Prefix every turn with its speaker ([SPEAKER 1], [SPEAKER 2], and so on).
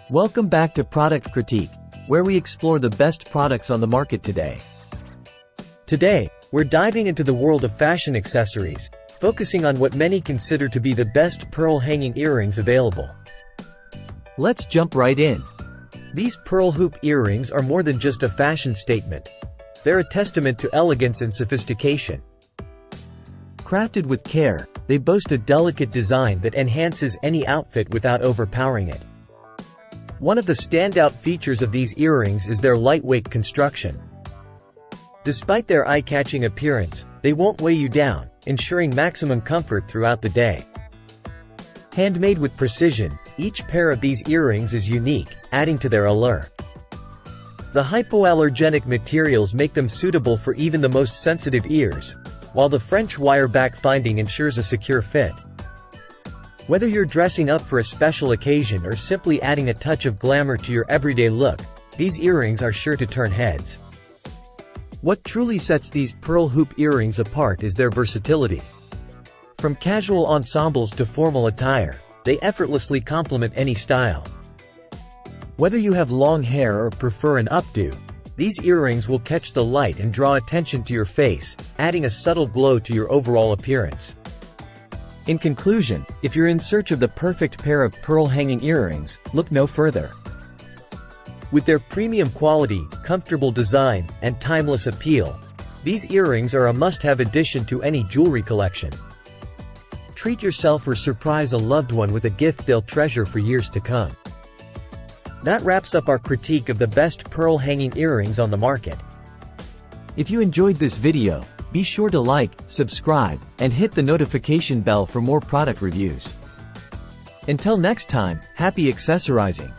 [SPEAKER 1] Welcome back to Product Critique, where we explore the best products on the market today.
[SPEAKER 2] Today, we're diving into the world of fashion accessories, focusing on what many consider to be the best pearl hanging earrings available.
[SPEAKER 1] Let's jump right in.
[SPEAKER 2] These pearl hoop earrings are more than just a fashion statement. They're a testament to elegance and sophistication.
[SPEAKER 1] Crafted with care,
[SPEAKER 2] They boast a delicate design that enhances any outfit without overpowering it. One of the standout features of these earrings is their lightweight construction. Despite their eye-catching appearance, they won't weigh you down, ensuring maximum comfort throughout the day. Handmade with precision, each pair of these earrings is unique, adding to their allure. The hypoallergenic materials make them suitable for even the most sensitive ears, while the French wire back finding ensures a secure fit. Whether you're dressing up for a special occasion or simply adding a touch of glamour to your everyday look, these earrings are sure to turn heads. What truly sets these pearl hoop earrings apart is their versatility. From casual ensembles to formal attire, they effortlessly complement any style. Whether you have long hair or prefer an updo, these earrings will catch the light and draw attention to your face, adding a subtle glow to your overall appearance. In conclusion, if you're in search of the perfect pair of pearl-hanging earrings, look no further. With their premium quality, comfortable design, and timeless appeal, these earrings are a must-have addition to any jewelry collection. Treat yourself or surprise a loved one with a gift they'll treasure for years to come. That wraps up our critique of the best pearl-hanging earrings on the market.
[SPEAKER 1] If you enjoyed this video, be sure to like, subscribe, and hit the notification bell for more product reviews. Until next time, happy accessorizing!